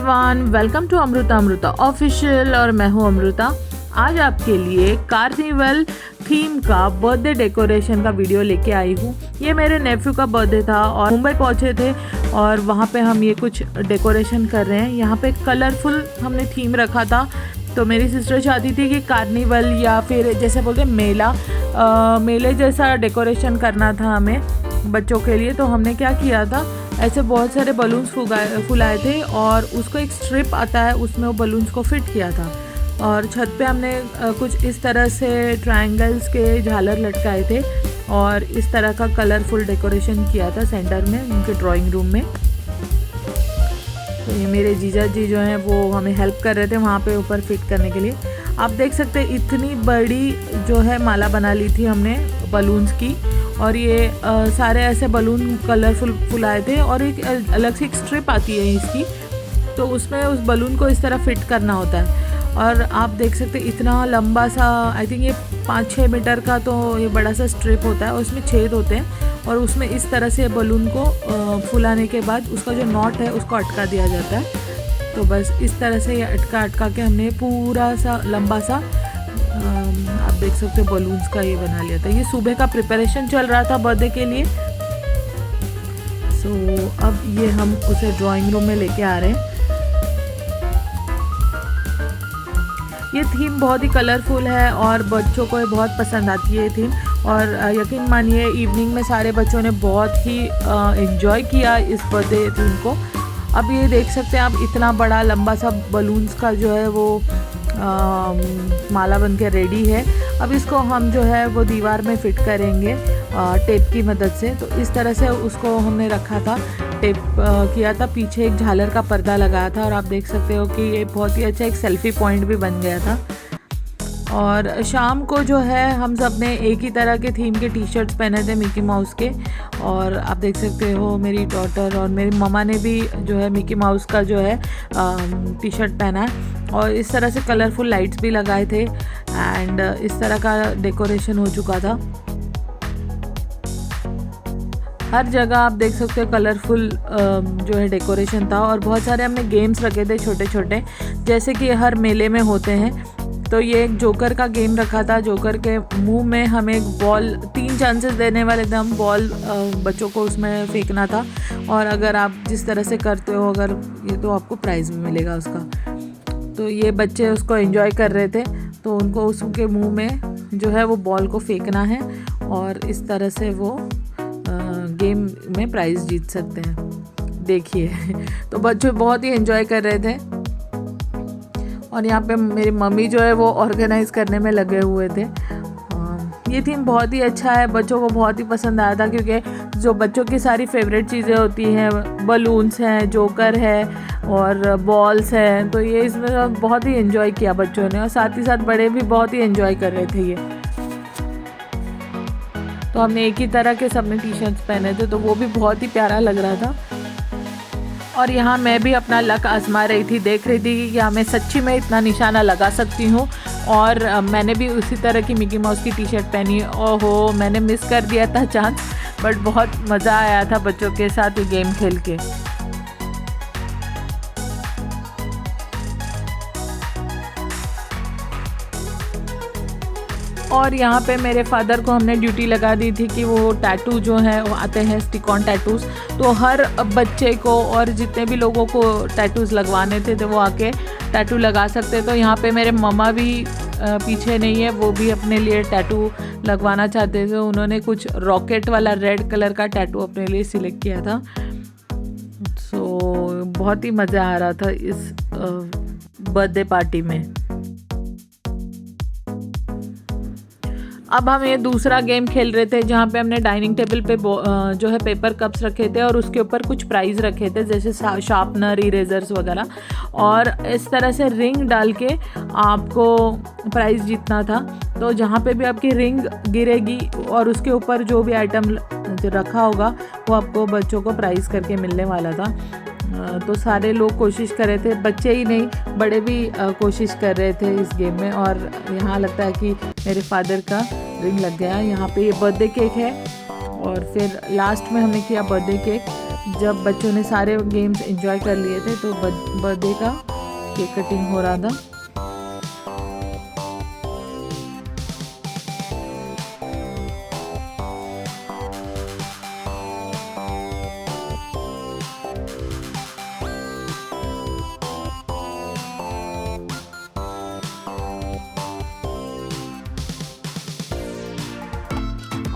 Everyone, welcome to Amrita official और मैं हूँ अमृता। आज आपके लिए कार्निवल थीम का बर्थडे डेकोरेशन का वीडियो लेके आई हूँ। ये मेरे नेफ्यू का बर्थडे था और मुंबई पहुँचे थे और वहाँ पे हम ये कुछ डेकोरेशन कर रहे हैं। यहाँ पे कलरफुल हमने थीम रखा था। तो मेरी सिस्टर चाहती थी कि कार्निवल या फिर जैसे बोलते मेले जैसा डेकोरेशन करना था हमें बच्चों के लिए। तो हमने क्या किया था, ऐसे बहुत सारे बलून्स फुलाए थे और उसको एक स्ट्रिप आता है, उसमें वो बलून्स को फिट किया था और छत पे हमने कुछ इस तरह से ट्रायंगल्स के झालर लटकाए थे और इस तरह का कलरफुल डेकोरेशन किया था सेंटर में उनके ड्राइंग रूम में। तो ये मेरे जीजा जी जो हैं वो हमें हेल्प कर रहे थे वहाँ पे ऊपर फिट करने के लिए। आप देख सकते हैं इतनी बड़ी जो है माला बना ली थी हमने बलून्स की और ये सारे ऐसे बलून कलरफुल फुलाए थे और एक अलग से एक स्ट्रिप आती है इसकी, तो उसमें उस बलून को इस तरह फिट करना होता है। और आप देख सकते हैं इतना लंबा सा, आई थिंक ये 5-6 मीटर का तो ये बड़ा सा स्ट्रिप होता है और उसमें छेद होते हैं और उसमें इस तरह से बलून को फुलाने के बाद उसका जो नॉट है उसको अटका दिया जाता है। तो बस इस तरह से ये अटका के हमने पूरा सा लंबा सा आप देख सकते हो बलून्स का ये बना लिया था। ये सुबह का प्रिपरेशन चल रहा था बर्थडे के लिए। अब ये हम उसे ड्राइंग रूम में लेके आ रहे हैं। ये थीम बहुत ही कलरफुल है और बच्चों को बहुत पसंद आती है ये थीम और यकीन मानिए इवनिंग में सारे बच्चों ने बहुत ही एंजॉय किया इस बर्थडे थीम को। अब ये देख सकते हैं आप इतना बड़ा लंबा सा बलून्स का जो है वो माला बनके रेडी है। अब इसको हम जो है वो दीवार में फिट करेंगे टेप की मदद से। तो इस तरह से उसको हमने रखा था, टेप किया था, पीछे एक झालर का पर्दा लगाया था और आप देख सकते हो कि ये बहुत ही अच्छा एक सेल्फी पॉइंट भी बन गया था। और शाम को जो है हम सब ने एक ही तरह के थीम के टी शर्ट्स पहने थे मिकी माउस के और आप देख सकते हो मेरी डॉटर और मेरी मम्मा ने भी जो है मिकी माउस का जो है टी शर्ट पहना है और इस तरह से कलरफुल लाइट्स भी लगाए थे एंड इस तरह का डेकोरेशन हो चुका था। हर जगह आप देख सकते हो कलरफुल जो है डेकोरेशन था और बहुत सारे हमने गेम्स रखे थे छोटे छोटे, जैसे कि हर मेले में होते हैं। तो ये एक जोकर का गेम रखा था। जोकर के मुंह में हमें एक बॉल, 3 चांसेस देने वाले थे हम, बॉल बच्चों को उसमें फेंकना था और अगर आप जिस तरह से करते हो अगर ये तो आपको प्राइज़ भी मिलेगा उसका। तो ये बच्चे उसको एंजॉय कर रहे थे तो उनको उसके मुंह में जो है वो बॉल को फेंकना है और इस तरह से वो गेम में प्राइज़ जीत सकते हैं। देखिए तो बच्चे बहुत ही एंजॉय कर रहे थे और यहाँ पे मेरी मम्मी जो है वो ऑर्गेनाइज़ करने में लगे हुए थे। ये थीम बहुत ही अच्छा है, बच्चों को बहुत ही पसंद आया था क्योंकि जो बच्चों की सारी फेवरेट चीज़ें होती हैं, बलून्स हैं, जोकर है और बॉल्स हैं, तो ये इसमें बहुत ही एंजॉय किया बच्चों ने और साथ ही साथ बड़े भी बहुत ही एंजॉय कर रहे थे ये। तो हमने एक ही तरह के सबने टी शर्ट्स पहने थे तो वो भी बहुत ही प्यारा लग रहा था। और यहाँ मैं भी अपना लक आजमा रही थी, देख रही थी कि क्या मैं सच्ची में इतना निशाना लगा सकती हूँ और मैंने भी उसी तरह की मिकी माउस की टी शर्ट पहनी। ओहो, मैंने मिस कर दिया था चांस, बट बहुत मज़ा आया था बच्चों के साथ ये गेम खेल के। और यहाँ पे मेरे फादर को हमने ड्यूटी लगा दी थी कि वो टैटू जो है वो आते हैं स्टिक ऑन टैटूज़, तो हर बच्चे को और जितने भी लोगों को टैटूज़ लगवाने थे तो वो आके टैटू लगा सकते। तो यहाँ पे मेरे मम्मा भी पीछे नहीं है, वो भी अपने लिए टैटू लगवाना चाहते थे। उन्होंने कुछ रॉकेट वाला रेड कलर का टैटू अपने लिए सिलेक्ट किया था। बहुत ही मज़ा आ रहा था इस बर्थडे पार्टी में। अब हम ये दूसरा गेम खेल रहे थे जहाँ पे हमने डाइनिंग टेबल पे जो है पेपर कप्स रखे थे और उसके ऊपर कुछ प्राइज़ रखे थे जैसे शार्पनर, इरेजर्स वगैरह, और इस तरह से रिंग डाल के आपको प्राइज़ जीतना था। तो जहाँ पे भी आपकी रिंग गिरेगी और उसके ऊपर जो भी आइटम रखा होगा वो आपको बच्चों को प्राइज़ करके मिलने वाला था। तो सारे लोग कोशिश कर रहे थे, बच्चे ही नहीं बड़े भी कोशिश कर रहे थे इस गेम में। और यहाँ लगता है कि मेरे फादर का रिंग लग गया। यहाँ पे ये बर्थडे केक है और फिर लास्ट में हमने किया बर्थडे केक। जब बच्चों ने सारे गेम्स एंजॉय कर लिए थे तो बर्थडे का केक कटिंग हो रहा था।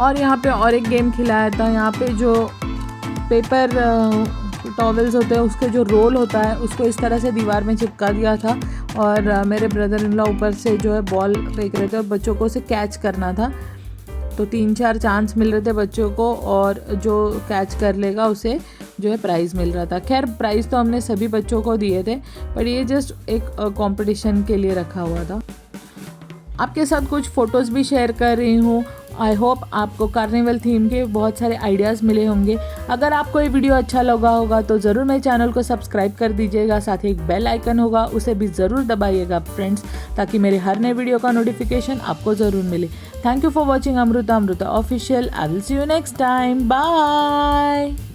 और यहाँ पे और एक गेम खिलाया था। यहाँ पे जो पेपर टॉवल्स होते हैं उसके जो रोल होता है उसको इस तरह से दीवार में चिपका दिया था और मेरे ब्रदर इन लॉ ऊपर से जो है बॉल फेंक रहे थे और बच्चों को उसे कैच करना था। तो 3-4 चांस मिल रहे थे बच्चों को और जो कैच कर लेगा उसे जो है प्राइज़ मिल रहा था। खैर प्राइज़ तो हमने सभी बच्चों को दिए थे, पर ये जस्ट एक कंपटीशन के लिए रखा हुआ था। आपके साथ कुछ फ़ोटोज़ भी शेयर कर रही हूँ। आई होप आपको कार्निवल थीम के बहुत सारे आइडियाज़ मिले होंगे। अगर आपको ये वीडियो अच्छा लगा होगा तो ज़रूर मेरे चैनल को सब्सक्राइब कर दीजिएगा। साथ ही एक बेल आइकन होगा, उसे भी ज़रूर दबाइएगा फ्रेंड्स, ताकि मेरे हर नए वीडियो का नोटिफिकेशन आपको ज़रूर मिले। Thank you for watching Amrita official. I will see you next time. Bye.